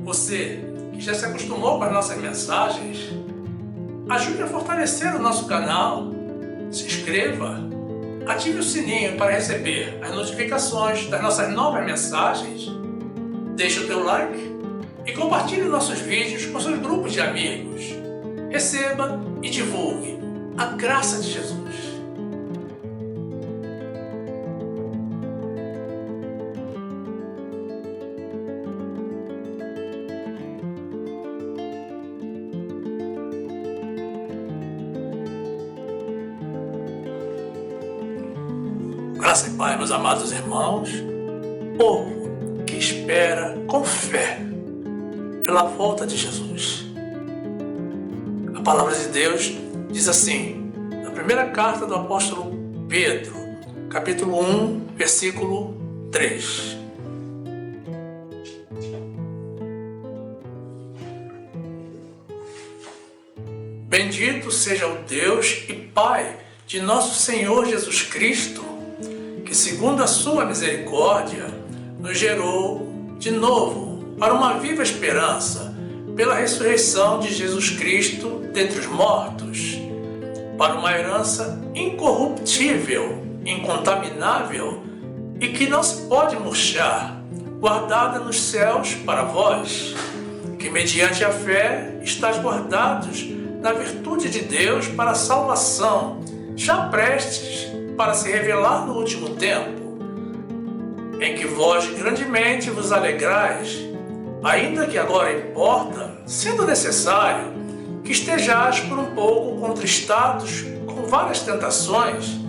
Você que já se acostumou com as nossas mensagens, ajude a fortalecer o nosso canal, se inscreva, ative o sininho para receber as notificações das nossas novas mensagens, deixe o teu like e compartilhe nossos vídeos com seus grupos de amigos. Receba e divulgue a graça de Jesus. Graça e paz, meus amados irmãos, povo que espera com fé pela volta de Jesus. A palavra de Deus diz assim, na primeira carta do apóstolo Pedro, capítulo 1, versículo 3. Bendito seja o Deus e Pai de nosso Senhor Jesus Cristo, que segundo a sua misericórdia nos gerou de novo para uma viva esperança pela ressurreição de Jesus Cristo dentre os mortos, para uma herança incorruptível, incontaminável e que não se pode murchar, guardada nos céus para vós, que mediante a fé estáis guardados na virtude de Deus para a salvação, já prestes para se revelar no último tempo, em que vós grandemente vos alegrais, ainda que agora importa, sendo necessário, que estejais por um pouco contristados com várias tentações,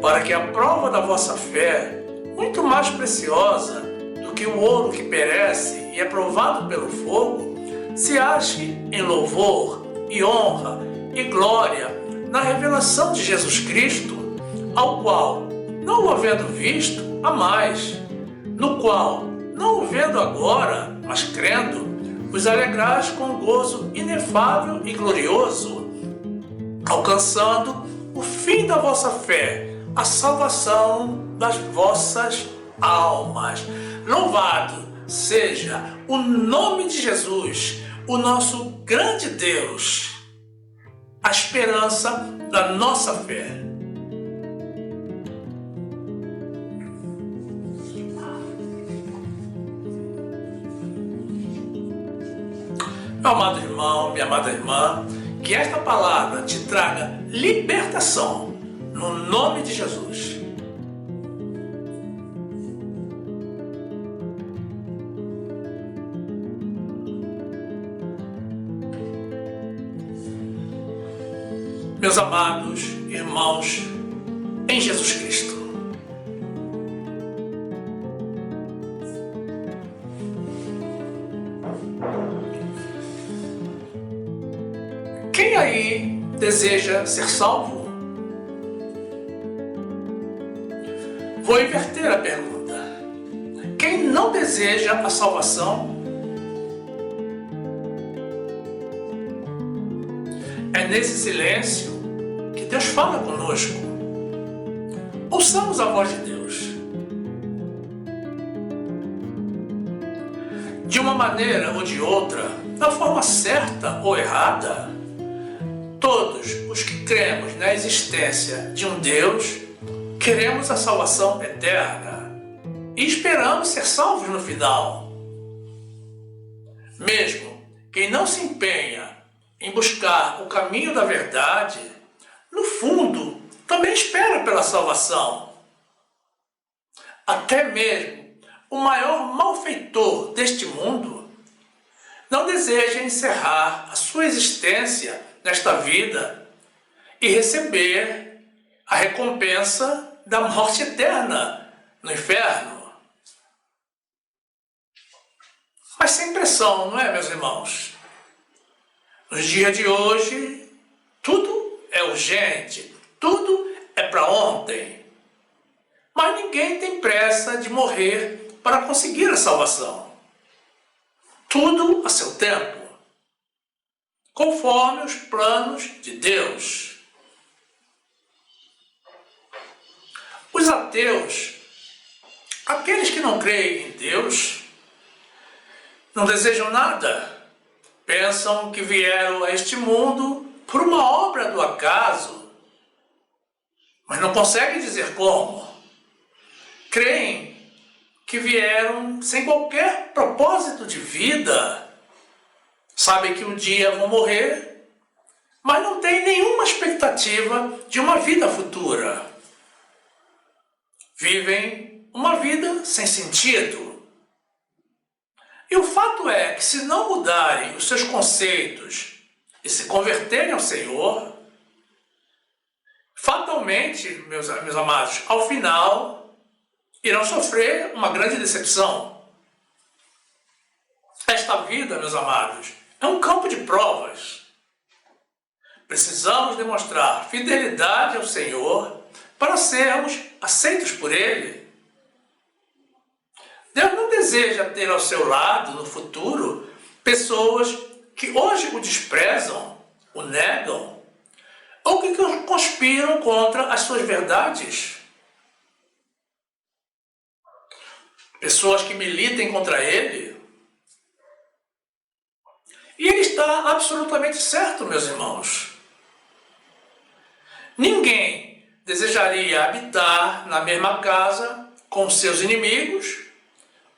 para que a prova da vossa fé, muito mais preciosa do que o ouro que perece e é provado pelo fogo, se ache em louvor e honra e glória na revelação de Jesus Cristo, ao qual, não o havendo visto, amais, no qual, não o vendo agora, mas crendo, vos alegrais com gozo inefável e glorioso, alcançando o fim da vossa fé, a salvação das vossas almas. Louvado seja o nome de Jesus, o nosso grande Deus, a esperança da nossa fé. Meu amado irmão, minha amada irmã, que esta palavra te traga libertação, no nome de Jesus. Meus amados irmãos em Jesus Cristo, quem aí deseja ser salvo? Vou inverter a pergunta. Quem não deseja a salvação? É nesse silêncio que Deus fala conosco. Ouçamos a voz de Deus. De uma maneira ou de outra, da forma certa ou errada, todos os que cremos na existência de um Deus, queremos a salvação eterna e esperamos ser salvos no final. Mesmo quem não se empenha em buscar o caminho da verdade, no fundo, também espera pela salvação. Até mesmo o maior malfeitor deste mundo não deseja encerrar a sua existência nesta vida e receber a recompensa da morte eterna no inferno. Mas sem pressão, não é, meus irmãos? Nos dias de hoje, tudo é urgente, tudo é para ontem. Mas ninguém tem pressa de morrer para conseguir a salvação. Tudo a seu tempo, conforme os planos de Deus. Os ateus, aqueles que não creem em Deus, Não desejam nada. Pensam que vieram a este mundo por uma obra do acaso, mas não conseguem dizer como. Creem que vieram sem qualquer propósito de vida. Sabem que um dia vão morrer, mas não têm nenhuma expectativa de uma vida futura. Vivem uma vida sem sentido. E o fato é que se não mudarem os seus conceitos e se converterem ao Senhor, fatalmente, meus amados, ao final, irão sofrer uma grande decepção. Esta vida, meus amados, é um campo de provas. Precisamos demonstrar fidelidade ao Senhor para sermos aceitos por Ele. Deus não deseja ter ao seu lado, no futuro, pessoas que hoje o desprezam, o negam, ou que conspiram contra as suas verdades. Pessoas que militem contra Ele. E Ele está absolutamente certo, meus irmãos. Ninguém desejaria habitar na mesma casa com seus inimigos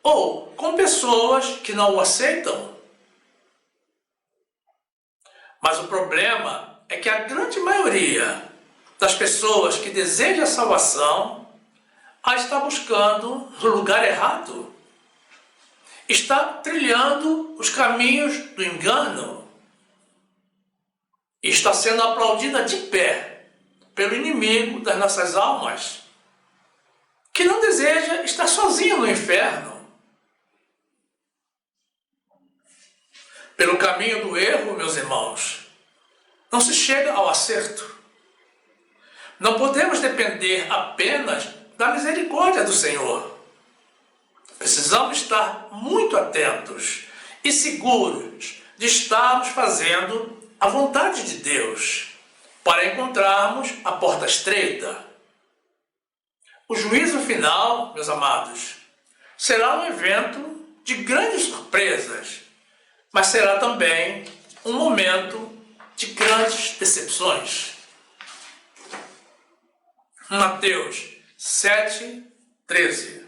ou com pessoas que não o aceitam. Mas o problema é que a grande maioria das pessoas que desejam a salvação a está buscando no lugar errado. Está trilhando os caminhos do engano. E está sendo aplaudida de pé pelo inimigo das nossas almas, que não deseja estar sozinho no inferno. Pelo caminho do erro, meus irmãos, não se chega ao acerto. Não podemos depender apenas da misericórdia do Senhor. Precisamos estar muito atentos e seguros de estarmos fazendo a vontade de Deus para encontrarmos a porta estreita. O juízo final, meus amados, será um evento de grandes surpresas, mas será também um momento de grandes decepções. Mateus 7:13.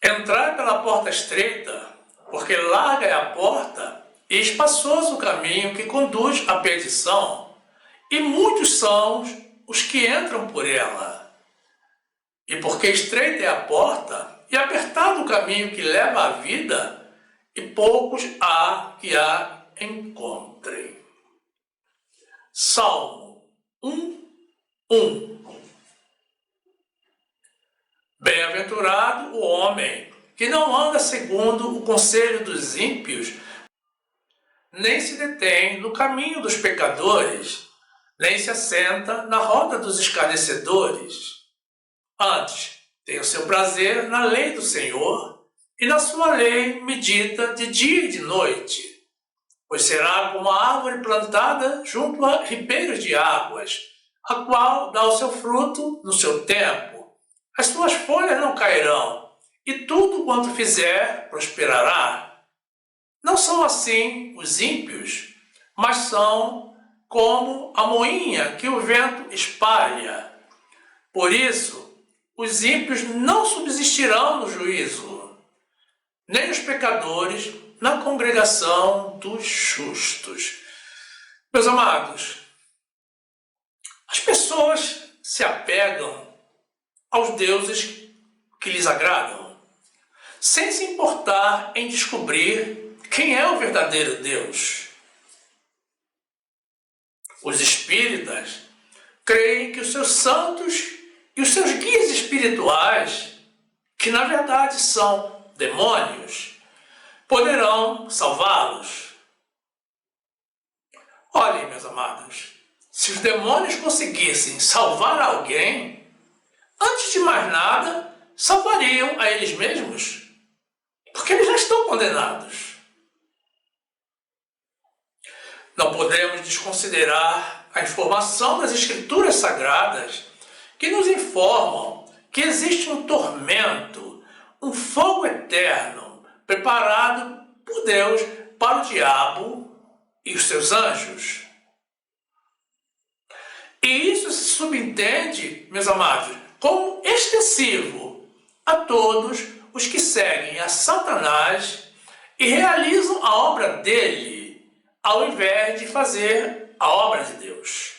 Entrai pela porta estreita, porque larga é a porta e espaçoso o caminho que conduz à perdição, e muitos são os que entram por ela. E porque estreita é a porta e apertado o caminho que leva à vida, e poucos há que a encontrem. Salmo 1:1. Bem-aventurado o homem que não anda segundo o conselho dos ímpios, nem se detém no caminho dos pecadores, nem se assenta na roda dos escarnecedores. Antes, tem o seu prazer na lei do Senhor, e na sua lei medita de dia e de noite. Pois será como a árvore plantada junto a ribeiros de águas, a qual dá o seu fruto no seu tempo. As suas folhas não cairão, e tudo quanto fizer prosperará. Não são assim os ímpios, mas são como a moinha que o vento espalha. Por isso, os ímpios não subsistirão no juízo, nem os pecadores na congregação dos justos. Meus amados, as pessoas se apegam aos deuses que lhes agradam, sem se importar em descobrir quem é o verdadeiro Deus. Os espíritas creem que os seus santos e os seus guias espirituais, que na verdade são demônios, poderão salvá-los. Olhem, meus amados, se os demônios conseguissem salvar alguém, antes de mais nada, salvariam a eles mesmos, porque eles já estão condenados. Não podemos desconsiderar a informação das Escrituras Sagradas que nos informam que existe um tormento, um fogo eterno preparado por Deus para o diabo e os seus anjos. E isso se subentende, meus amados, como extensivo a todos os que seguem a Satanás e realizam a obra dele, ao invés de fazer a obra de Deus.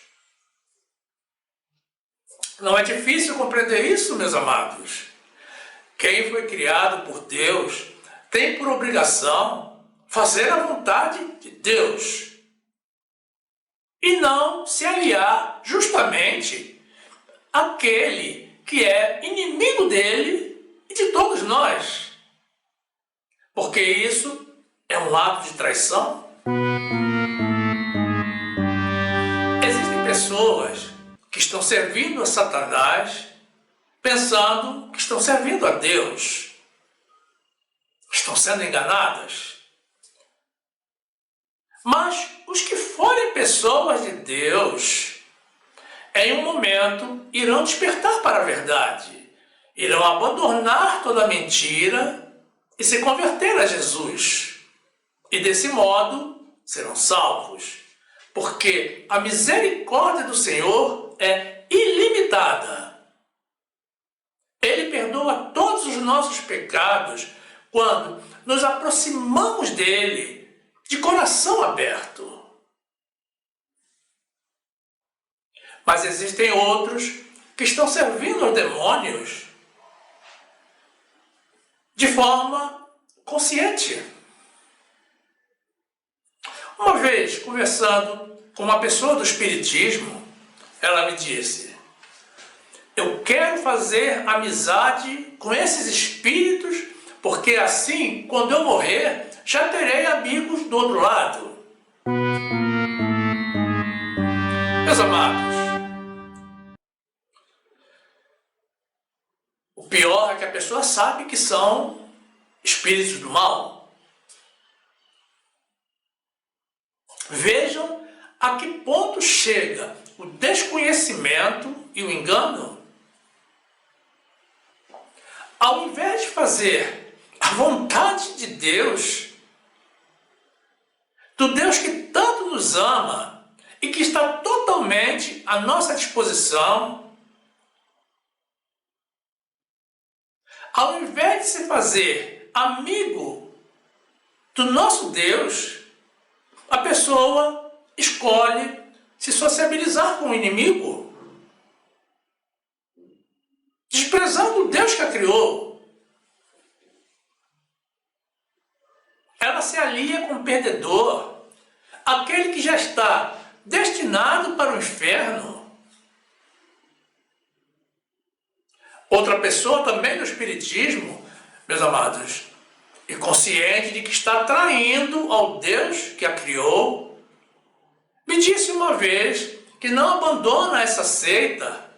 Não é difícil compreender isso, meus amados. Quem foi criado por Deus tem por obrigação fazer a vontade de Deus e não se aliar justamente àquele que é inimigo dele e de todos nós. Porque isso é um ato de traição. Existem pessoas que estão servindo a Satanás pensando que estão servindo a Deus. Estão sendo enganadas. Mas os que forem pessoas de Deus, em um momento irão despertar para a verdade, irão abandonar toda a mentira e se converter a Jesus. E desse modo serão salvos, porque a misericórdia do Senhor é ilimitada. Ele perdoa todos os nossos pecados quando nos aproximamos dele de coração aberto. Mas existem outros que estão servindo aos demônios de forma consciente. Uma vez, conversando com uma pessoa do Espiritismo, ela me disse: eu quero fazer amizade com esses espíritos, porque assim, quando eu morrer, já terei amigos do outro lado. Meus amados, o pior é que a pessoa sabe que são espíritos do mal. Vejam a que ponto chega o desconhecimento e o engano. Ao invés de fazer a vontade de Deus, do Deus que tanto nos ama e que está totalmente à nossa disposição, ao invés de se fazer amigo do nosso Deus, a pessoa escolhe se sociabilizar com o inimigo, desprezando o Deus que a criou. Ela se alia com o perdedor, aquele que já está destinado para o inferno. Outra pessoa também do Espiritismo, meus amados, e consciente de que está traindo ao Deus que a criou, me disse uma vez que não abandona essa seita,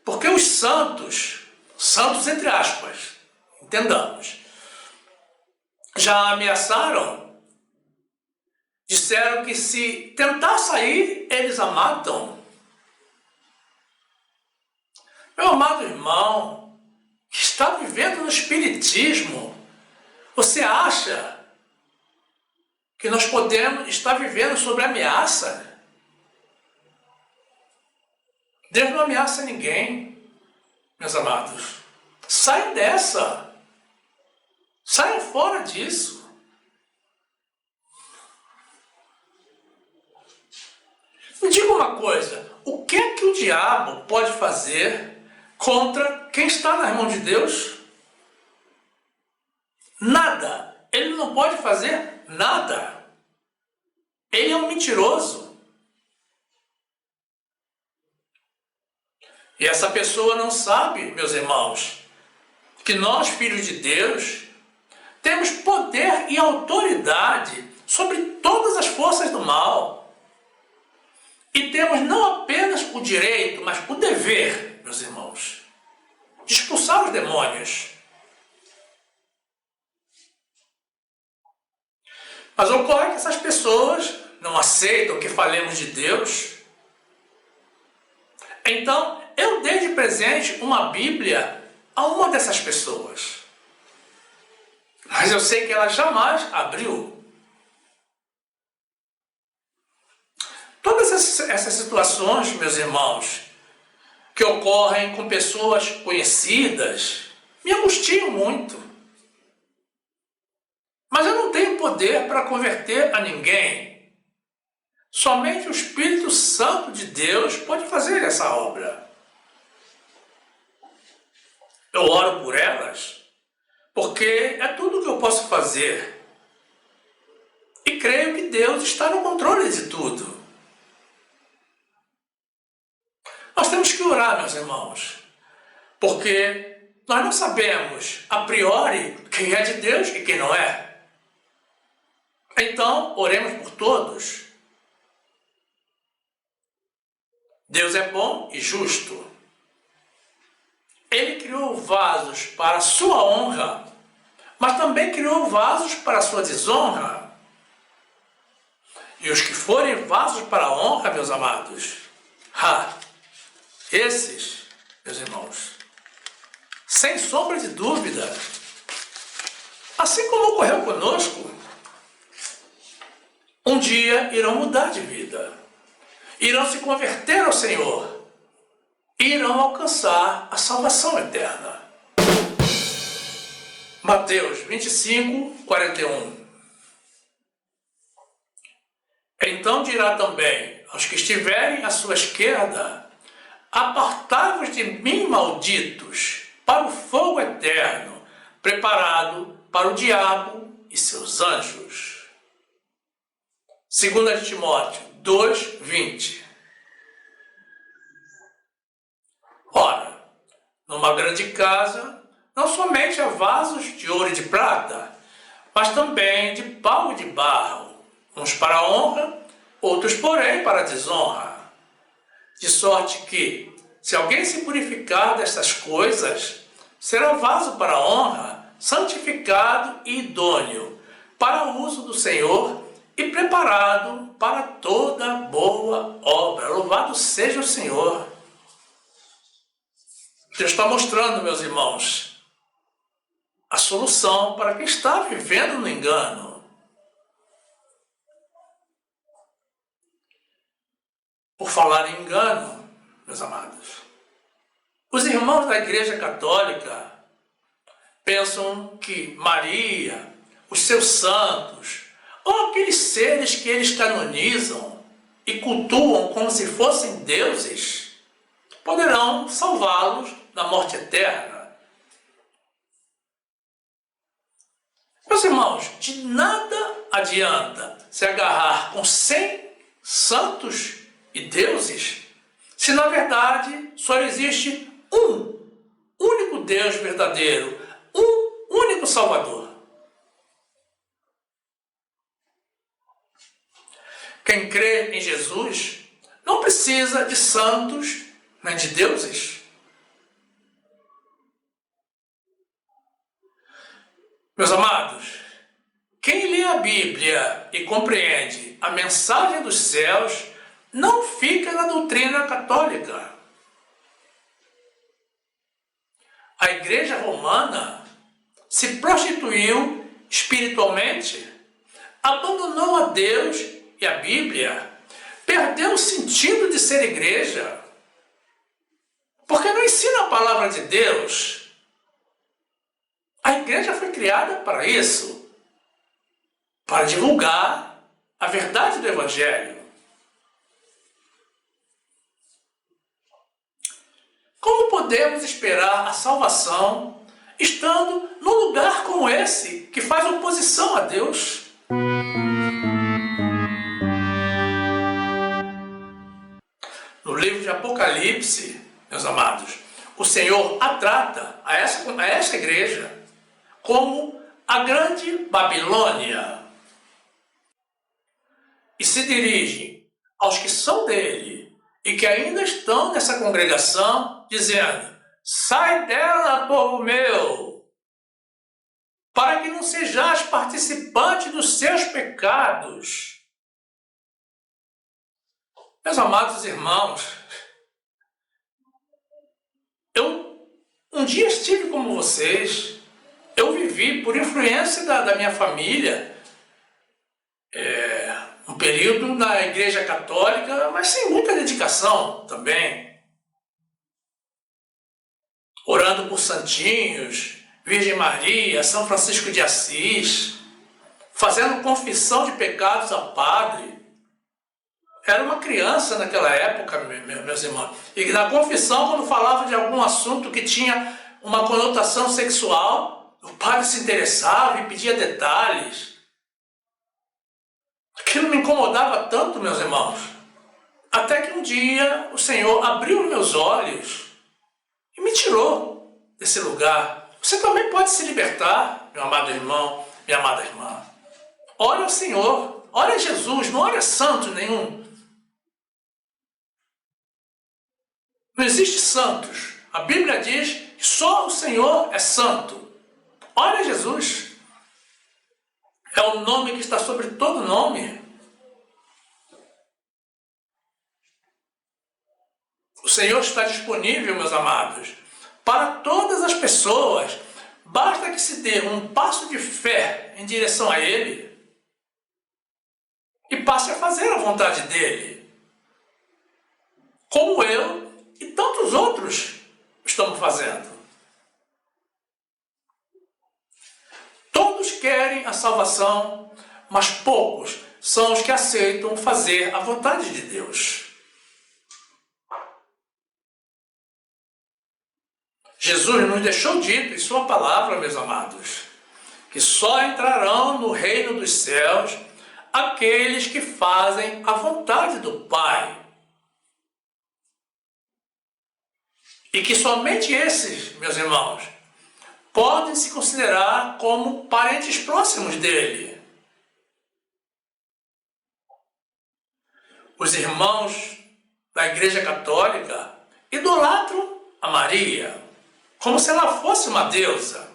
porque os santos entre aspas, entendamos, já ameaçaram, disseram que se tentar sair, eles a matam. Meu amado irmão, que está vivendo no Espiritismo, você acha que nós podemos estar vivendo sob ameaça? Deus não ameaça ninguém, meus amados. Saiam dessa. Saiam fora disso. Me diga uma coisa, o que é que o diabo pode fazer contra quem está nas mãos de Deus? Nada. Ele não pode fazer nada. Ele é um mentiroso. E essa pessoa não sabe, meus irmãos, que nós, filhos de Deus, temos poder e autoridade sobre todas as forças do mal. E temos não apenas o direito, mas o dever, meus irmãos, de expulsar os demônios. Mas ocorre que essas pessoas não aceitam que falemos de Deus. Então, eu dei de presente uma Bíblia a uma dessas pessoas. mas eu sei que ela jamais abriu. Todas essas situações, meus irmãos, que ocorrem com pessoas conhecidas, me angustiam muito. Mas eu não tenho poder para converter a ninguém. Somente o Espírito Santo de Deus pode fazer essa obra. Eu oro por elas, porque é tudo o que eu posso fazer. E creio que Deus está no controle de tudo. Nós temos que orar, meus irmãos, porque nós não sabemos a priori quem é de Deus e quem não é. Então, oremos por todos. Deus é bom e justo. Ele criou vasos para a sua honra, mas também criou vasos para a sua desonra. E os que forem vasos para a honra, meus amados, esses, meus irmãos, sem sombra de dúvida, assim como ocorreu conosco, um dia irão mudar de vida, irão se converter ao Senhor, irão alcançar a salvação eterna. Mateus 25, 41. Então dirá também aos que estiverem à sua esquerda: apartai-vos de mim, malditos, para o fogo eterno, preparado para o diabo e seus anjos. 2 Timóteo 2, 20. Ora, numa grande casa, não somente há vasos de ouro e de prata, mas também de pau e de barro, uns para a honra, outros, porém, para a desonra. De sorte que, se alguém se purificar destas coisas, será vaso para a honra, santificado e idôneo, para o uso do Senhor e preparado para toda boa obra. Louvado seja o Senhor. Deus está mostrando, meus irmãos, a solução para quem está vivendo no engano. Por falar em engano, meus amados, os irmãos da Igreja Católica pensam que Maria, os seus santos, ou aqueles seres que eles canonizam e cultuam como se fossem deuses, poderão salvá-los da morte eterna. Meus irmãos, de nada adianta se agarrar com 100 santos e deuses, se na verdade só existe um único Deus verdadeiro, um único Salvador. Quem crê em Jesus não precisa de santos nem de deuses. Meus amados, quem lê a Bíblia e compreende a mensagem dos céus não fica na doutrina católica. A Igreja Romana se prostituiu espiritualmente, abandonou a Deus e a Bíblia, perdeu o sentido de ser igreja, porque não ensina a palavra de Deus. A igreja foi criada para isso, para divulgar a verdade do Evangelho. Como podemos esperar a salvação estando num lugar como esse, que faz oposição a Deus? No livro de Apocalipse, meus amados, o Senhor a trata a essa igreja como a grande Babilônia e se dirige aos que são dele e que ainda estão nessa congregação, dizendo: sai dela, povo meu, para que não sejais participante dos seus pecados. Meus amados irmãos, eu um dia estive como vocês, eu vivi vivi por influência da minha família, um período na Igreja Católica, mas sem muita dedicação também. Orando por santinhos, Virgem Maria, São Francisco de Assis, fazendo confissão de pecados a padre. Era uma criança naquela época, meus irmãos. E na confissão, quando falava de algum assunto que tinha uma conotação sexual, o padre se interessava e pedia detalhes. Aquilo me incomodava tanto, meus irmãos. Até que um dia o Senhor abriu meus olhos e me tirou desse lugar. Você também pode se libertar, meu amado irmão, minha amada irmã. Ore ao Senhor, ore a Jesus, não ore a santo nenhum. Não existe santos. A Bíblia diz que só o Senhor é santo. Ore a Jesus. É o nome que está sobre todo nome. O Senhor está disponível, meus amados, para todas as pessoas. Basta que se dê um passo de fé em direção a Ele e passe a fazer a vontade dEle. Como eu e tantos outros estamos fazendo. Todos querem a salvação, mas poucos são os que aceitam fazer a vontade de Deus. Jesus nos deixou dito em sua palavra, meus amados, que só entrarão no reino dos céus aqueles que fazem a vontade do Pai. E que somente esses, meus irmãos, podem se considerar como parentes próximos dele. Os irmãos da Igreja Católica idolatram a Maria, como se ela fosse uma deusa.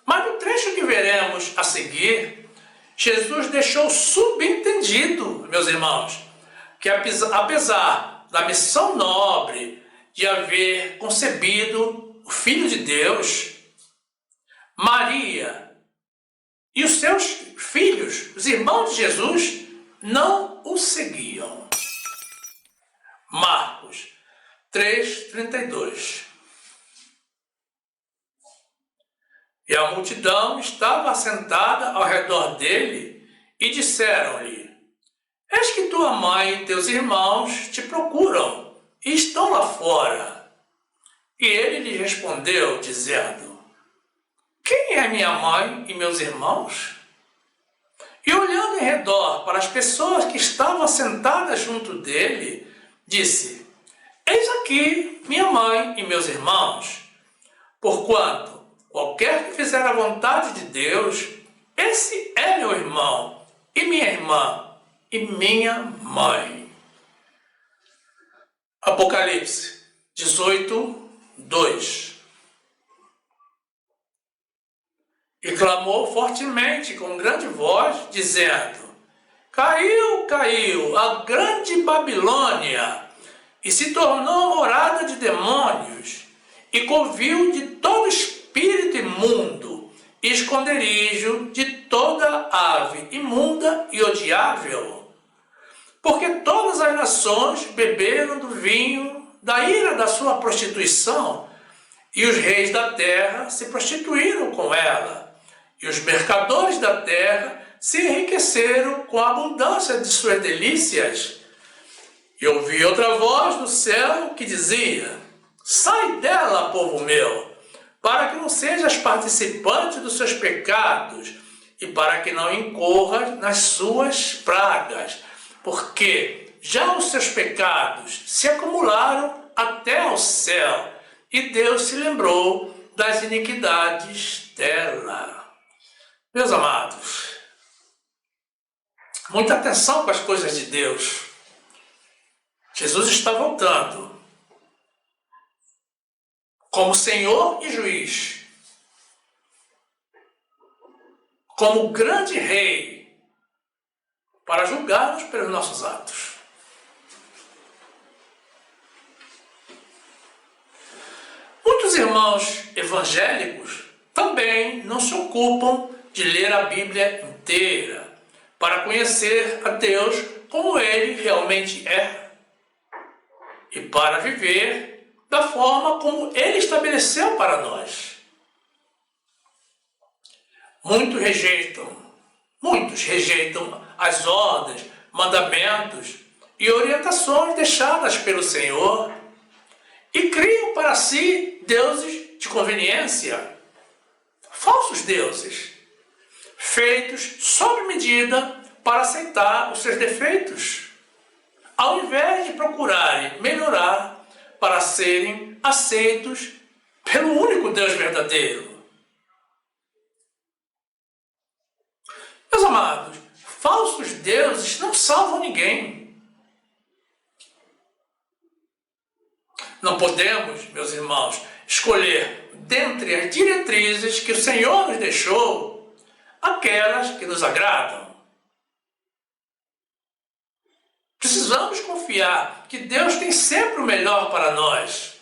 Mas no trecho que veremos a seguir, Jesus deixou subentendido, meus irmãos, que apesar da missão nobre de haver concebido o Filho de Deus, Maria e os seus filhos, os irmãos de Jesus, não o seguiam. Marcos 3:32. E a multidão estava assentada ao redor dele e disseram-lhe: Eis que tua mãe e teus irmãos te procuram e estão lá fora. E ele lhe respondeu, dizendo: Quem é minha mãe e meus irmãos? E olhando em redor para as pessoas que estavam sentadas junto dele, disse: Eis aqui minha mãe e meus irmãos. Porquanto qualquer que fizer a vontade de Deus, esse é meu irmão e minha irmã e minha mãe. Apocalipse 18:2. E clamou fortemente com grande voz, dizendo: Caiu, caiu a grande Babilônia, e se tornou morada de demônios, e covil de todo espírito imundo, e esconderijo de toda ave imunda e odiável. Porque todas as nações beberam do vinho da ira da sua prostituição, e os reis da terra se prostituíram com ela, e os mercadores da terra se enriqueceram com a abundância de suas delícias. E ouvi outra voz do céu que dizia: Sai dela, povo meu, para que não sejas participante dos seus pecados, e para que não incorras nas suas pragas, porque já os seus pecados se acumularam até ao céu, e Deus se lembrou das iniquidades dela. Meus amados, muita atenção com as coisas de Deus. Jesus está voltando como Senhor e Juiz, como grande Rei, para julgar-nos pelos nossos atos. Muitos irmãos evangélicos também também não se ocupam de ler a Bíblia inteira para conhecer a Deus como Ele realmente é e para viver da forma como Ele estabeleceu para nós. Muitos rejeitam as ordens, mandamentos e orientações deixadas pelo Senhor e criam para si deuses de conveniência, falsos deuses, feitos sob medida para aceitar os seus defeitos, ao invés de procurarem melhorar para serem aceitos pelo único Deus verdadeiro. Meus amados, falsos deuses não salvam ninguém. Não podemos, meus irmãos, escolher dentre as diretrizes que o Senhor nos deixou aquelas que nos agradam. Precisamos confiar que Deus tem sempre o melhor para nós.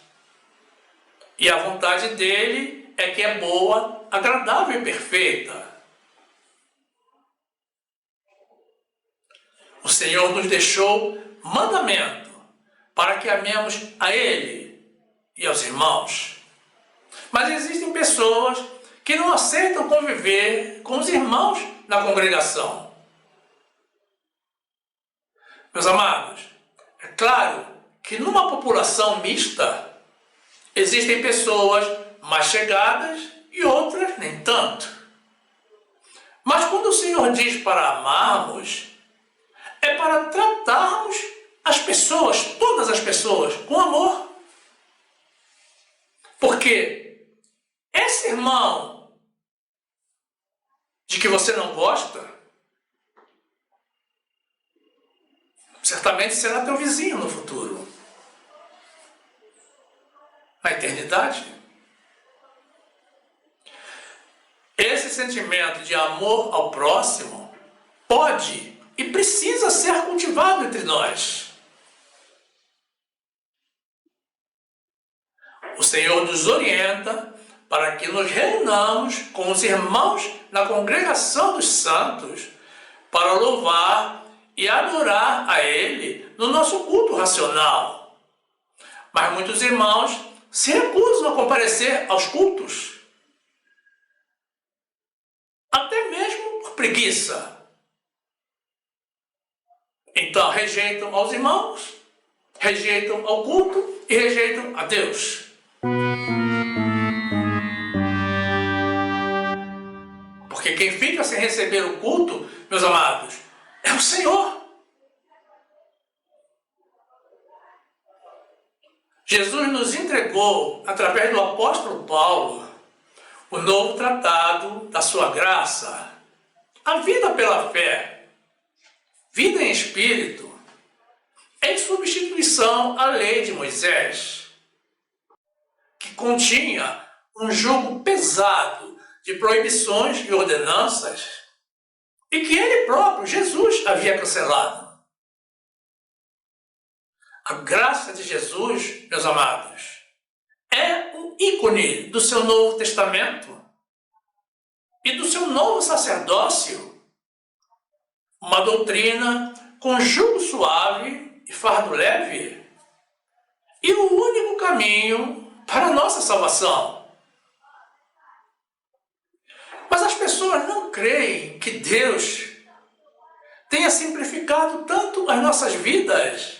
E a vontade dele é que é boa, agradável e perfeita. O Senhor nos deixou mandamento para que amemos a Ele e aos irmãos. Mas existem pessoas que não aceitam conviver com os irmãos na congregação. Meus amados, é claro que numa população mista existem pessoas mais chegadas e outras nem tanto. Mas quando o Senhor diz para amarmos, é para tratarmos as pessoas, todas as pessoas, com amor. Porque esse irmão de que você não gosta, certamente será teu vizinho no futuro. Na eternidade. Esse sentimento de amor ao próximo pode e precisa ser cultivado entre nós. O Senhor nos orienta para que nos reunamos com os irmãos na congregação dos santos para louvar e adorar a Ele no nosso culto racional. Mas muitos irmãos se recusam a comparecer aos cultos, até mesmo por preguiça. Então rejeitam aos irmãos, rejeitam ao culto e rejeitam a Deus. Porque quem fica sem receber o culto, meus amados, é o Senhor. Jesus nos entregou, através do apóstolo Paulo, o novo tratado da sua graça, a vida pela fé, vida em espírito, em substituição à lei de Moisés, que continha um jugo pesado de proibições e ordenanças, e que ele próprio, Jesus, havia cancelado. A graça de Jesus, meus amados, é um ícone do seu Novo Testamento e do seu novo sacerdócio, uma doutrina com jugo suave e fardo leve, e o único caminho para a nossa salvação. Mas as pessoas não creem que Deus tenha simplificado tanto as nossas vidas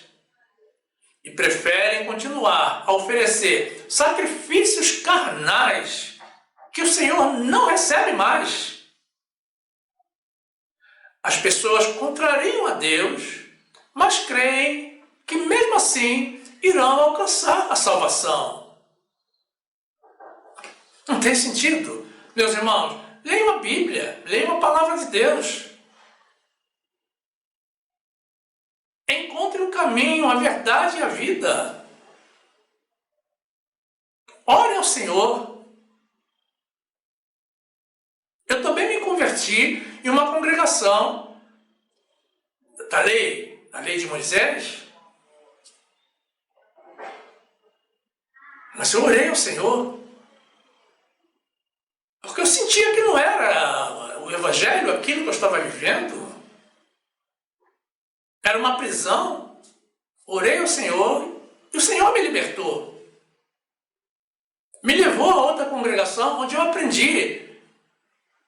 e preferem continuar a oferecer sacrifícios carnais que o Senhor não recebe mais. As pessoas contrariam a Deus, mas creem que mesmo assim irão alcançar a salvação. Não tem sentido, meus irmãos. Leiam a Bíblia, leiam a palavra de Deus. Encontre o caminho, a verdade e a vida. Ore ao Senhor. Eu também me converti em uma congregação da lei de Moisés. Mas eu orei ao Senhor. Porque eu aquilo que eu estava vivendo? Era uma prisão. Orei ao Senhor e o Senhor me libertou. Me levou a outra congregação onde eu aprendi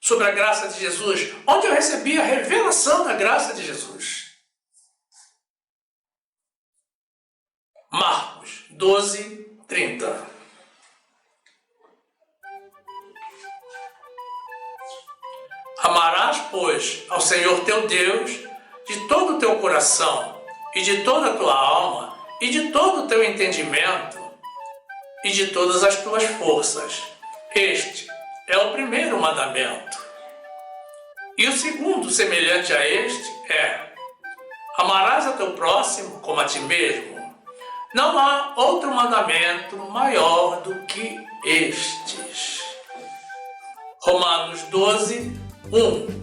sobre a graça de Jesus, onde eu recebi a revelação da graça de Jesus. Marcos 12, 30. Amarás, pois, ao Senhor teu Deus de todo o teu coração, e de toda a tua alma, e de todo o teu entendimento, e de todas as tuas forças. Este é o primeiro mandamento. E o segundo, semelhante a este, é: amarás a teu próximo como a ti mesmo. Não há outro mandamento maior do que estes. Romanos 12, 1.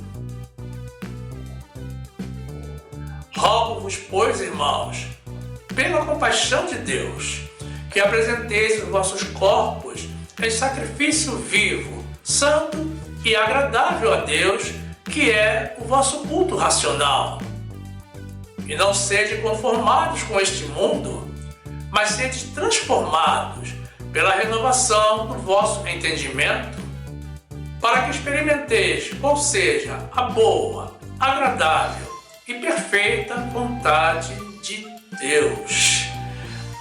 Rogo-vos, pois, irmãos, pela compaixão de Deus, que apresenteis os vossos corpos em sacrifício vivo, santo e agradável a Deus, que é o vosso culto racional. E não sede conformados com este mundo, mas sede transformados pela renovação do vosso entendimento, para que experimenteis qual seja a boa, agradável e perfeita vontade de Deus.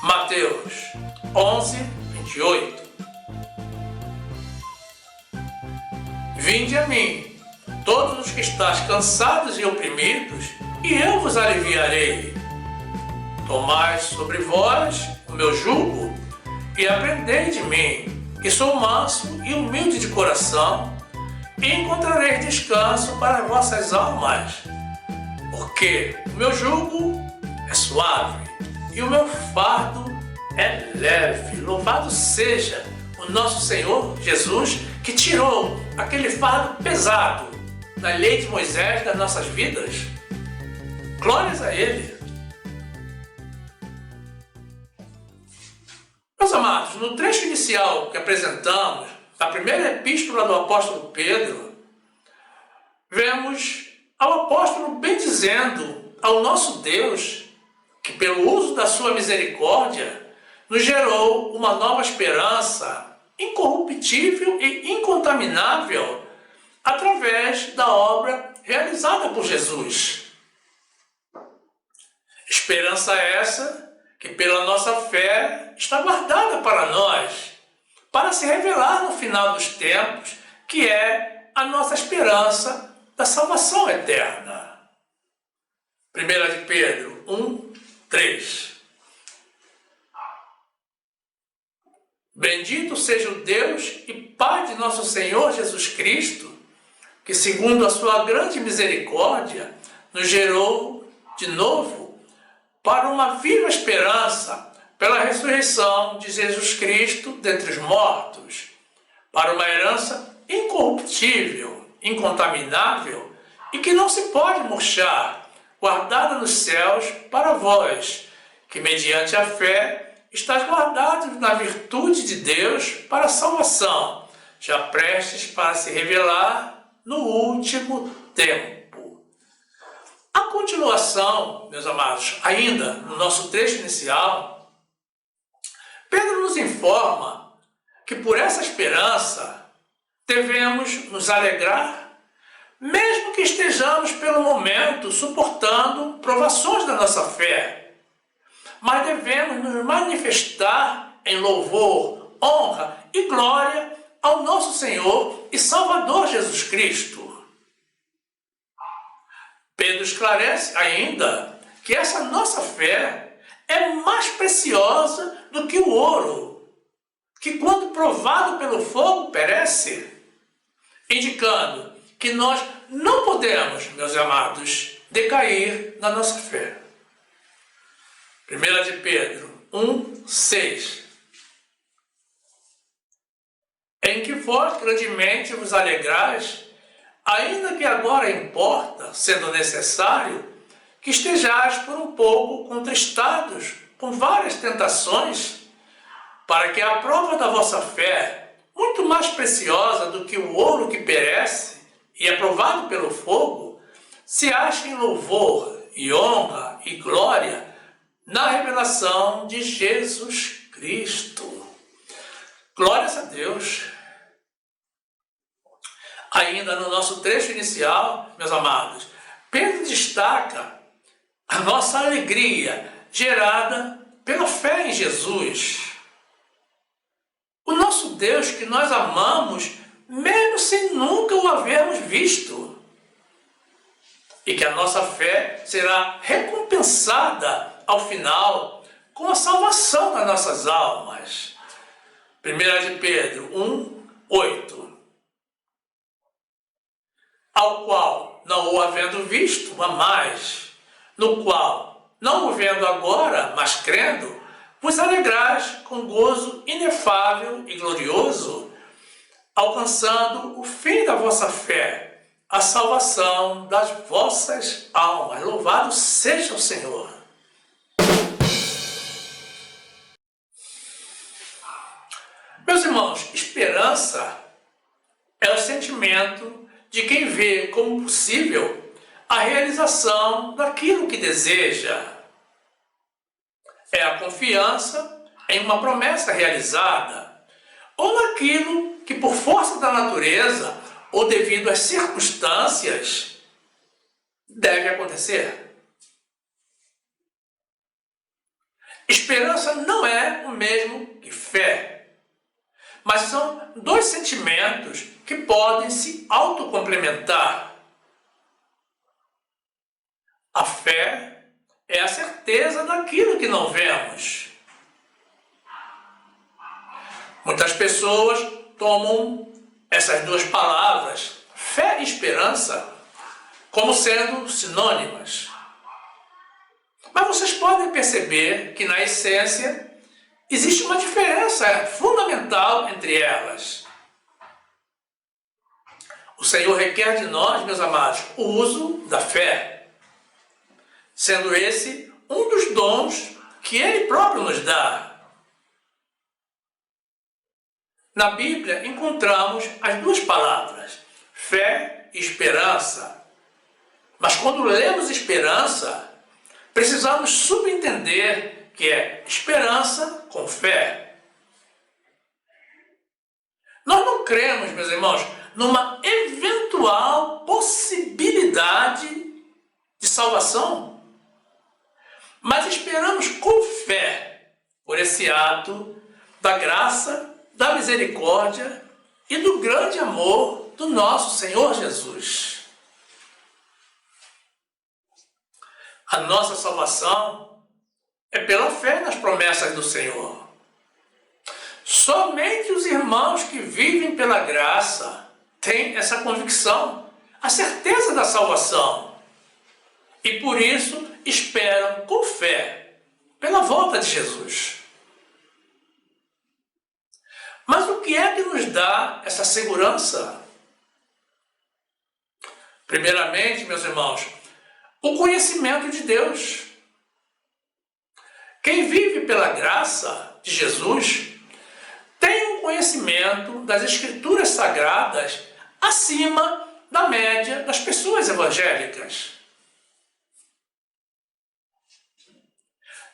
Mateus 11, 28. Vinde a mim, todos os que estáis cansados e oprimidos, e eu vos aliviarei. Tomai sobre vós o meu jugo e aprendei de mim, que sou manso e humilde de coração, e encontrareis descanso para vossas almas. Porque o meu jugo é suave e o meu fardo é leve. Louvado seja o nosso Senhor Jesus, que tirou aquele fardo pesado da lei de Moisés das nossas vidas. Glórias a Ele. Meus amados, no trecho inicial que apresentamos, na primeira epístola do apóstolo Pedro, vemos ao apóstolo bendizendo ao nosso Deus, que pelo uso da sua misericórdia nos gerou uma nova esperança incorruptível e incontaminável através da obra realizada por Jesus. Esperança essa que pela nossa fé está guardada para nós, para se revelar no final dos tempos, que é a nossa esperança da salvação eterna. 1 de Pedro 1, 3. Bendito seja o Deus e Pai de nosso Senhor Jesus Cristo, que segundo a sua grande misericórdia nos gerou de novo para uma viva esperança pela ressurreição de Jesus Cristo dentre os mortos, para uma herança incorruptível, incontaminável e que não se pode murchar, guardada nos céus para vós, que mediante a fé estáis guardados na virtude de Deus para a salvação, já prestes para se revelar no último tempo. A continuação, meus amados, ainda no nosso trecho inicial, Pedro nos informa que por essa esperança devemos nos alegrar, mesmo que estejamos pelo momento suportando provações da nossa fé. Mas devemos nos manifestar em louvor, honra e glória ao nosso Senhor e Salvador Jesus Cristo. Pedro esclarece ainda que essa nossa fé é mais preciosa do que o ouro, que quando provado pelo fogo perece, indicando que nós não podemos, meus amados, decair na nossa fé. 1 de Pedro 1, 6. Em que vós grandemente vos alegrais, ainda que agora importa, sendo necessário, que estejais por um pouco contristados com várias tentações, para que a prova da vossa fé, muito mais preciosa do que o ouro que perece, e é provado pelo fogo, se acha em louvor e honra e glória na revelação de Jesus Cristo. Glórias a Deus! Ainda no nosso trecho inicial, meus amados, Pedro destaca a nossa alegria gerada pela fé em Jesus. O nosso Deus que nós amamos, mesmo sem nunca o havermos visto. E que a nossa fé será recompensada ao final com a salvação das nossas almas. 1 de Pedro 1, 8. Ao qual, não o havendo visto, amais, no qual, não o vendo agora, mas crendo, vos alegrais com gozo inefável e glorioso, alcançando o fim da vossa fé, a salvação das vossas almas. Louvado seja o Senhor! Meus irmãos, esperança é o sentimento de quem vê como possível a realização daquilo que deseja. É a confiança em uma promessa realizada, ou naquilo que por força da natureza ou devido às circunstâncias deve acontecer. Esperança não é o mesmo que fé, mas são dois sentimentos que podem se autocomplementar. A fé é a certeza daquilo que não vemos. Muitas pessoas tomam essas duas palavras, fé e esperança, como sendo sinônimas. Mas vocês podem perceber que, na essência, existe uma diferença fundamental entre elas. O Senhor requer de nós, meus amados, o uso da fé, sendo esse um dos dons que Ele próprio nos dá. Na Bíblia encontramos as duas palavras, fé e esperança. Mas quando lemos esperança, precisamos subentender que é esperança com fé. Nós não cremos, meus irmãos, numa eventual possibilidade de salvação, mas esperamos com fé por esse ato da graça, da misericórdia e do grande amor do nosso Senhor Jesus. A nossa salvação é pela fé nas promessas do Senhor. Somente os irmãos que vivem pela graça têm essa convicção, a certeza da salvação. E por isso esperam com fé pela volta de Jesus. Mas o que é que nos dá essa segurança? Primeiramente, meus irmãos, o conhecimento de Deus. Quem vive pela graça de Jesus tem um conhecimento das Escrituras Sagradas acima da média das pessoas evangélicas.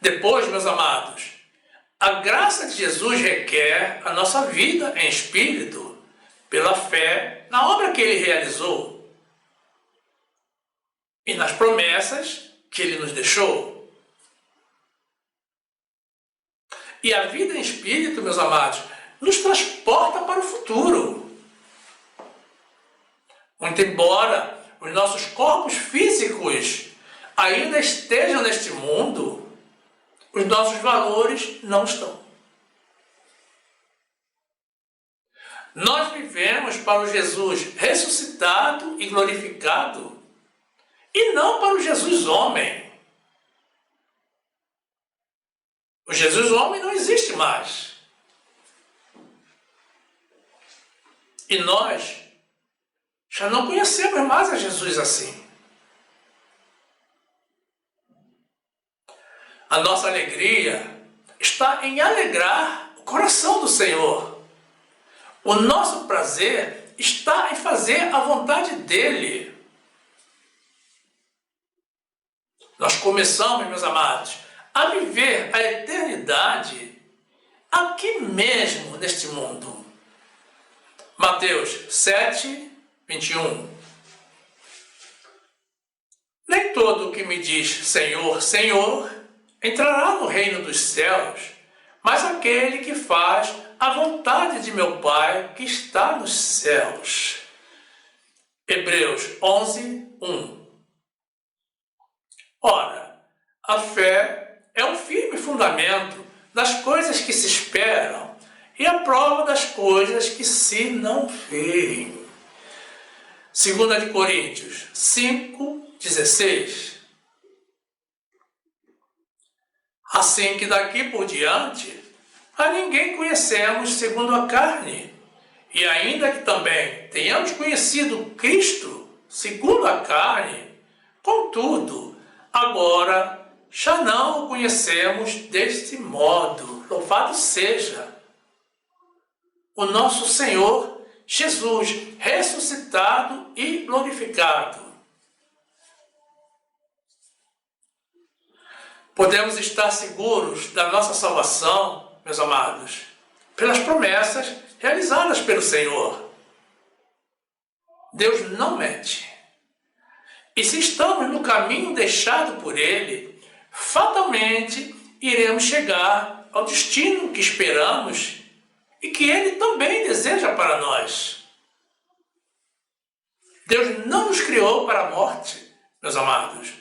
Depois, meus amados, a graça de Jesus requer a nossa vida em espírito, pela fé na obra que Ele realizou e nas promessas que Ele nos deixou. E a vida em espírito, meus amados, nos transporta para o futuro. Muito embora os nossos corpos físicos ainda estejam neste mundo, os nossos valores não estão. Nós vivemos para o Jesus ressuscitado e glorificado, e não para o Jesus homem. O Jesus homem não existe mais. E nós já não conhecemos mais a Jesus assim. A nossa alegria está em alegrar o coração do Senhor. O nosso prazer está em fazer a vontade dele. Nós começamos, meus amados, a viver a eternidade aqui mesmo neste mundo. Mateus 7, 21. Nem todo o que me diz Senhor, Senhor, entrará no reino dos céus, mas aquele que faz a vontade de meu Pai que está nos céus. Hebreus 11, 1. Ora, a fé é um firme fundamento das coisas que se esperam e a prova das coisas que se não veem. 2 de Coríntios 5, 16. Assim que daqui por diante, a ninguém conhecemos segundo a carne, e ainda que também tenhamos conhecido Cristo segundo a carne, contudo, agora já não o conhecemos deste modo. Louvado seja o nosso Senhor Jesus, ressuscitado e glorificado. Podemos estar seguros da nossa salvação, meus amados, pelas promessas realizadas pelo Senhor. Deus não mente. E se estamos no caminho deixado por Ele, fatalmente iremos chegar ao destino que esperamos e que Ele também deseja para nós. Deus não nos criou para a morte, meus amados.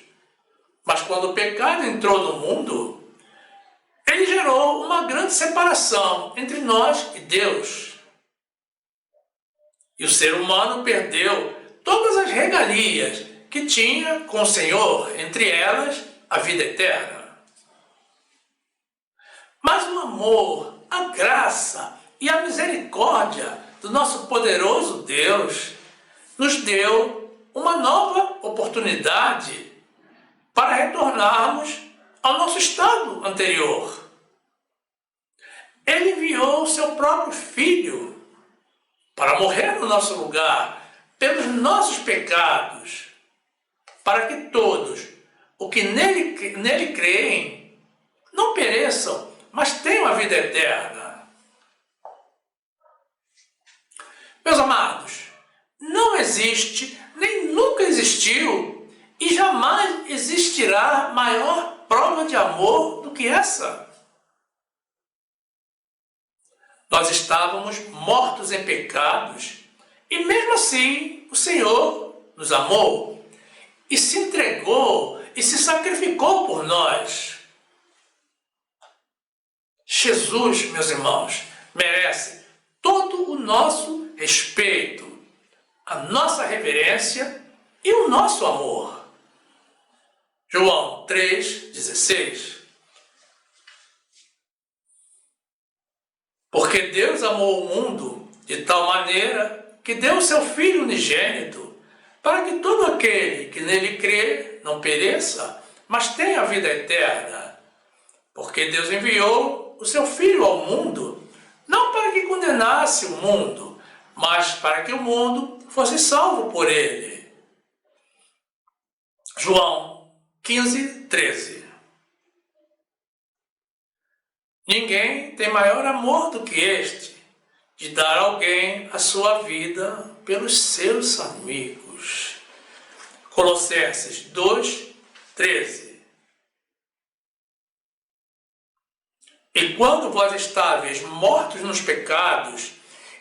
Mas quando o pecado entrou no mundo, ele gerou uma grande separação entre nós e Deus. E o ser humano perdeu todas as regalias que tinha com o Senhor, entre elas a vida eterna. Mas o amor, a graça e a misericórdia do nosso poderoso Deus nos deu uma nova oportunidade para retornarmos ao nosso estado anterior. Ele enviou o seu próprio Filho para morrer no nosso lugar, pelos nossos pecados, para que todos os que nele creem não pereçam, mas tenham a vida eterna. Meus amados, não existe, nem nunca existiu, e jamais existirá maior prova de amor do que essa. Nós estávamos mortos em pecados, e mesmo assim o Senhor nos amou, e se entregou, e se sacrificou por nós. Jesus, meus irmãos, merece todo o nosso respeito, a nossa reverência e o nosso amor. João 3,16. Porque Deus amou o mundo de tal maneira que deu o seu Filho unigênito, para que todo aquele que nele crê não pereça, mas tenha a vida eterna. Porque Deus enviou o seu Filho ao mundo, não para que condenasse o mundo, mas para que o mundo fosse salvo por ele. João 15, 13. Ninguém tem maior amor do que este, de dar a alguém a sua vida pelos seus amigos. Colossenses 2, 13. E quando vós estáveis mortos nos pecados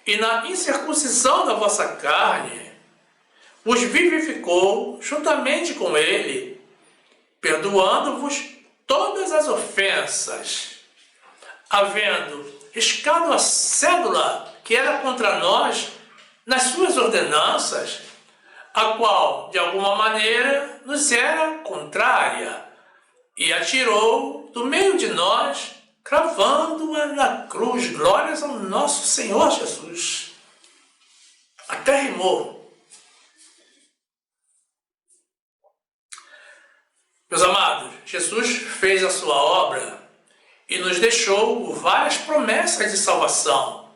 e na incircuncisão da vossa carne, vos vivificou juntamente com ele, perdoando-vos todas as ofensas, havendo riscado a cédula que era contra nós nas suas ordenanças, a qual, de alguma maneira, nos era contrária, e a tirou do meio de nós, cravando-a na cruz. Glórias ao nosso Senhor Jesus. Até rimou. Meus amados, Jesus fez a sua obra e nos deixou várias promessas de salvação.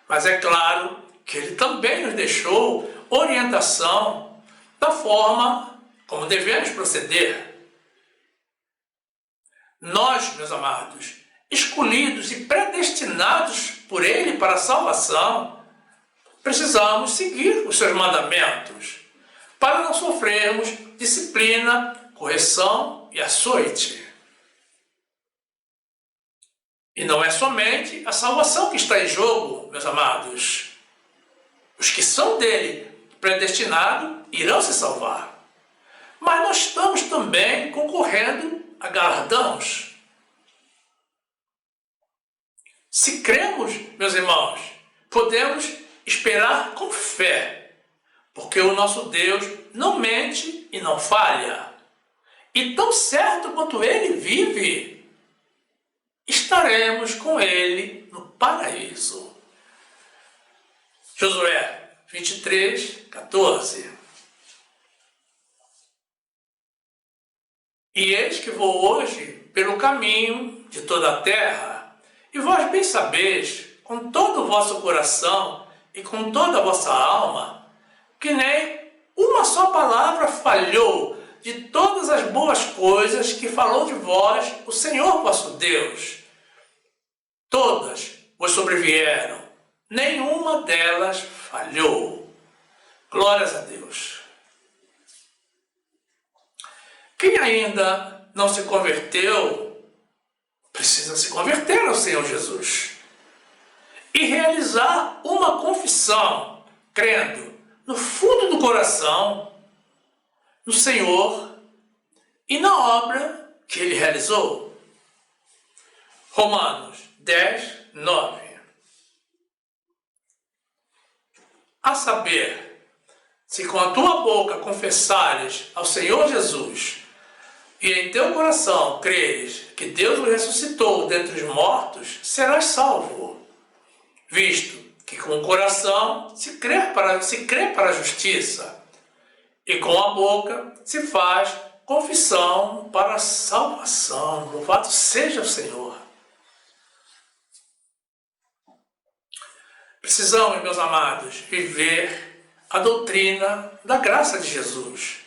Mas é claro que ele também nos deixou orientação da forma como devemos proceder. Nós, meus amados, escolhidos e predestinados por ele para a salvação, precisamos seguir os seus mandamentos para não sofrermos disciplina, correção e açoite. E não é somente a salvação que está em jogo, meus amados. Os que são dele predestinados irão se salvar. Mas nós estamos também concorrendo a galardões. Se cremos, meus irmãos, podemos esperar com fé, porque o nosso Deus não mente e não falha. E tão certo quanto ele vive, estaremos com ele no paraíso. Josué 23, 14. E eis que vou hoje pelo caminho de toda a terra, e vós bem sabeis, com todo o vosso coração e com toda a vossa alma, que nem uma só palavra falhou de todas as boas coisas que falou de vós o Senhor vosso Deus. Todas vos sobrevieram, nenhuma delas falhou. Glórias a Deus. Quem ainda não se converteu, precisa se converter ao Senhor Jesus e realizar uma confissão, crendo no fundo do coração no Senhor e na obra que ele realizou. Romanos 10, 9. A saber, se com a tua boca confessares ao Senhor Jesus e em teu coração creres que Deus o ressuscitou dentre os mortos, serás salvo, visto que com o coração se crê para a justiça, e com a boca se faz confissão para a salvação. Louvado seja o Senhor. Precisamos, meus amados, viver a doutrina da graça de Jesus,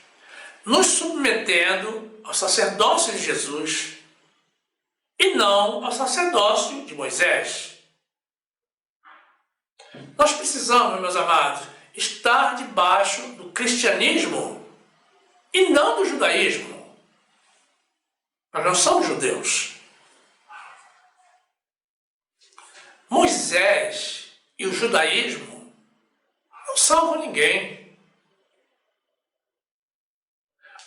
nos submetendo ao sacerdócio de Jesus e não ao sacerdócio de Moisés. Nós precisamos, meus amados, estar debaixo do cristianismo e não do judaísmo. Nós não somos judeus. Moisés e o judaísmo não salvam ninguém.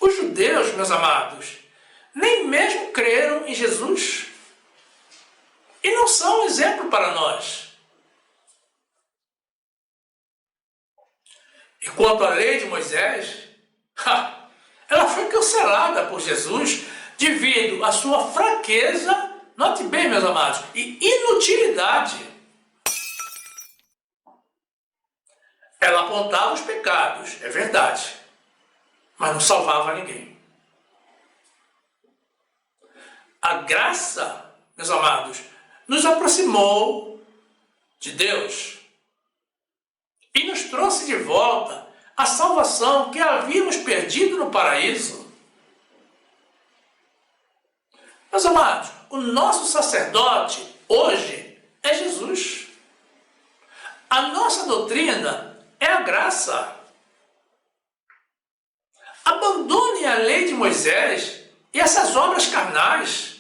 Os judeus, meus amados, nem mesmo creram em Jesus e não são um exemplo para nós. E quanto à lei de Moisés, ela foi cancelada por Jesus devido à sua fraqueza, note bem, meus amados, e inutilidade. Ela apontava os pecados, é verdade, mas não salvava ninguém. A graça, meus amados, nos aproximou de Deus e nos trouxe de volta a salvação que havíamos perdido no paraíso. Meus amados, o nosso sacerdote hoje é Jesus. A nossa doutrina é a graça. Abandone a lei de Moisés e essas obras carnais.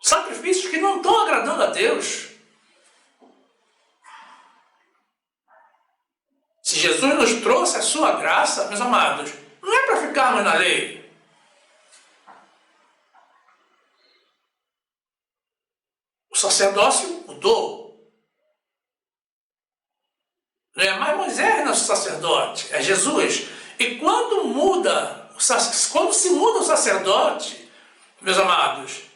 Sacrifícios que não estão agradando a Deus. Se Jesus nos trouxe a sua graça, meus amados, não é para ficarmos na lei. O sacerdócio mudou. Não é mais Moisés nosso sacerdote, é Jesus. E quando se muda o sacerdote, meus amados,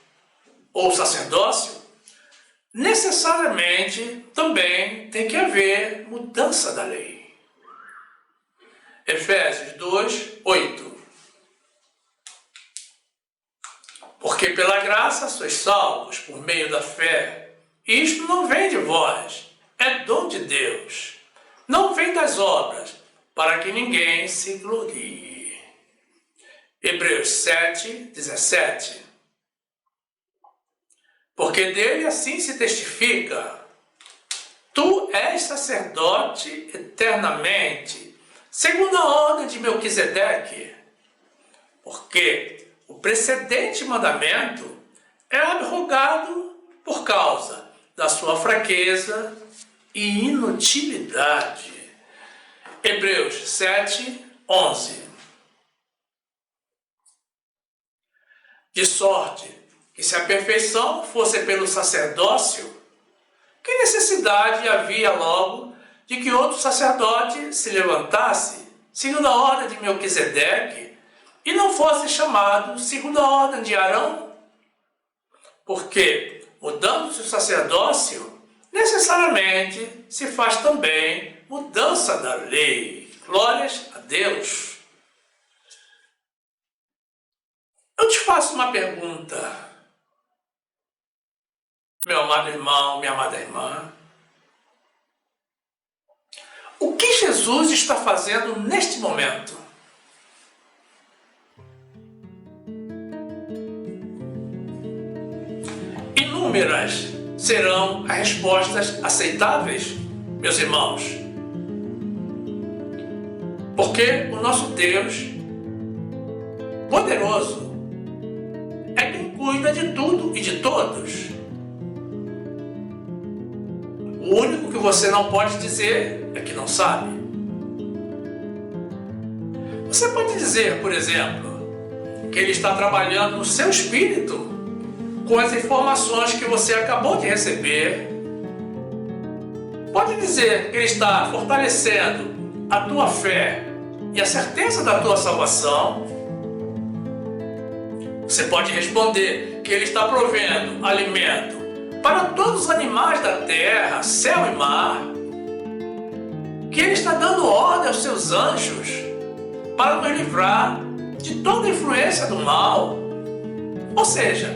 ou sacerdócio, necessariamente também tem que haver mudança da lei. Efésios 2, 8. Porque pela graça sois salvos por meio da fé. E isto não vem de vós, é dom de Deus. Não vem das obras, para que ninguém se glorie. Hebreus 7, 17. Porque dele assim se testifica: tu és sacerdote eternamente, segundo a ordem de Melquisedeque. Porque o precedente mandamento é abrogado por causa da sua fraqueza e inutilidade. Hebreus 7, 11. De sorte que se a perfeição fosse pelo sacerdócio, que necessidade havia logo de que outro sacerdote se levantasse, segundo a ordem de Melquisedeque, e não fosse chamado segundo a ordem de Arão? Porque, mudando-se o sacerdócio, necessariamente se faz também mudança da lei. Glórias a Deus. Eu te faço uma pergunta, meu amado irmão, minha amada irmã. O que Jesus está fazendo neste momento? Inúmeras serão as respostas aceitáveis, meus irmãos. Porque o nosso Deus poderoso é quem cuida de tudo e de todos. O único que você não pode dizer é que não sabe. Você pode dizer, por exemplo, que Ele está trabalhando no seu espírito com as informações que você acabou de receber. Pode dizer que Ele está fortalecendo a tua fé e a certeza da tua salvação. Você pode responder que Ele está provendo alimento para todos os animais da terra, céu e mar, que Ele está dando ordem aos seus anjos para nos livrar de toda influência do mal. Ou seja,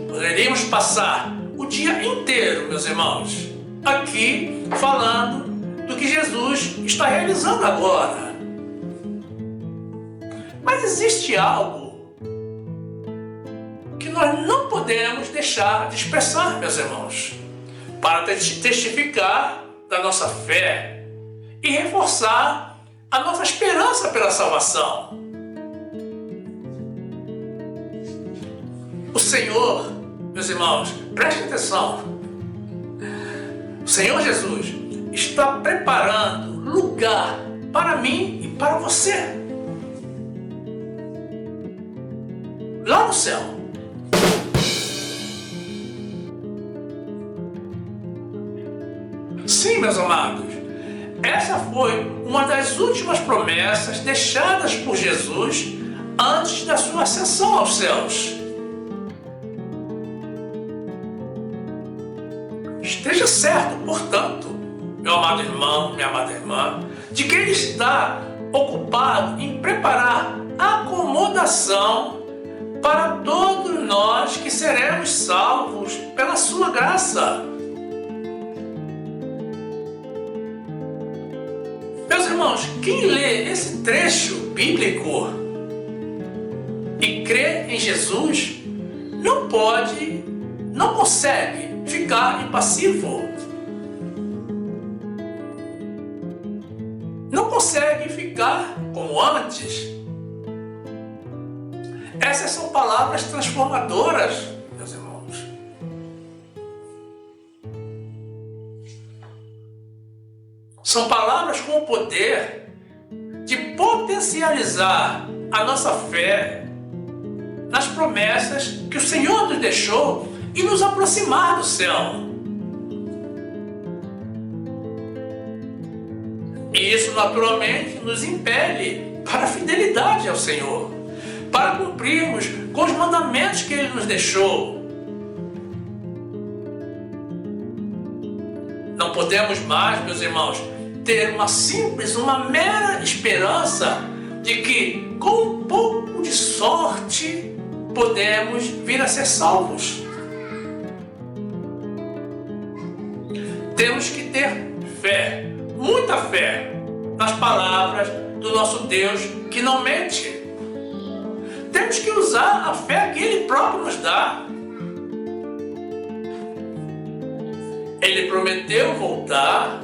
poderíamos passar o dia inteiro, meus irmãos, aqui falando do que Jesus está realizando agora. Mas existe algo que nós não podemos deixar de expressar, meus irmãos, para testificar da nossa fé e reforçar a nossa esperança pela salvação. O Senhor, meus irmãos, prestem atenção, o Senhor Jesus está preparando lugar para mim e para você lá no céu. Sim, meus amados, essa foi uma das últimas promessas deixadas por Jesus antes da sua ascensão aos céus. Esteja certo, portanto, meu amado irmão, minha amada irmã, de que Ele está ocupado em preparar acomodação para todos nós que seremos salvos pela sua graça. Meus irmãos, quem lê esse trecho bíblico e crê em Jesus, não consegue ficar impassivo. Não consegue ficar como antes. Essas são palavras transformadoras, meus irmãos. São palavras com o poder de potencializar a nossa fé nas promessas que o Senhor nos deixou e nos aproximar do céu. E isso naturalmente nos impele para a fidelidade ao Senhor, para cumprirmos com os mandamentos que Ele nos deixou. Não podemos mais, meus irmãos, ter uma mera esperança de que com um pouco de sorte podemos vir a ser salvos. Temos que ter fé, muita fé, nas palavras do nosso Deus que não mente. Temos que usar a fé que Ele próprio nos dá. Ele prometeu voltar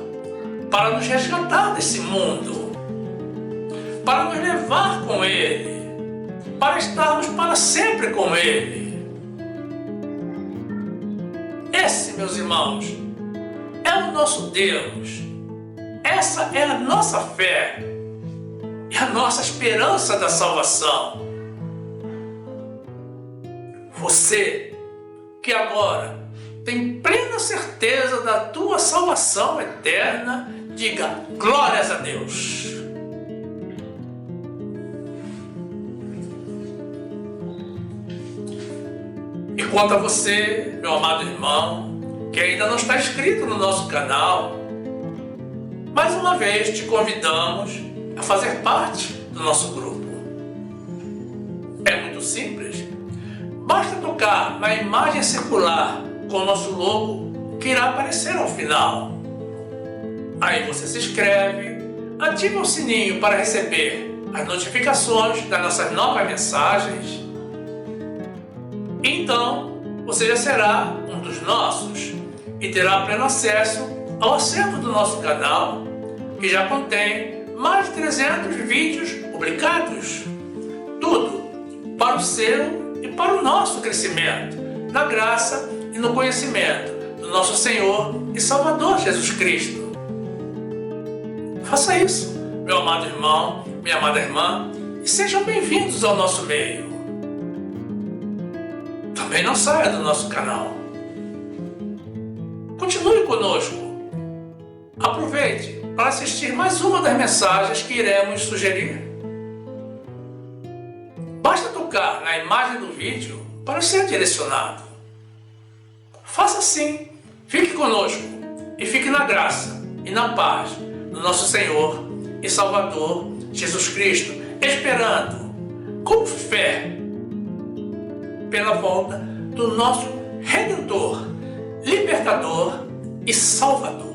para nos resgatar desse mundo, para nos levar com Ele, para estarmos para sempre com Ele. Esse, meus irmãos, é o nosso Deus. Essa é a nossa fé e a nossa esperança da salvação. Você que agora tem plena certeza da tua salvação eterna, diga glórias a Deus. E quanto a você, meu amado irmão, que ainda não está inscrito no nosso canal, mais uma vez te convidamos a fazer parte do nosso grupo. É muito simples. Basta tocar na imagem circular com o nosso logo que irá aparecer ao final. Aí você se inscreve, ativa o sininho para receber as notificações das nossas novas mensagens. Então, você já será um dos nossos e terá pleno acesso ao acervo do nosso canal, que já contém mais de 300 vídeos publicados. Tudo para o seu e para o nosso crescimento, na graça e no conhecimento do nosso Senhor e Salvador Jesus Cristo. Faça isso, meu amado irmão, minha amada irmã, e sejam bem-vindos ao nosso meio. Também não saia do nosso canal. Continue conosco. Aproveite para assistir mais uma das mensagens que iremos sugerir. Basta tocar na imagem do vídeo para ser direcionado. Faça assim, fique conosco e fique na graça e na paz do nosso Senhor e Salvador Jesus Cristo, esperando com fé pela volta do nosso Redentor, Libertador e Salvador.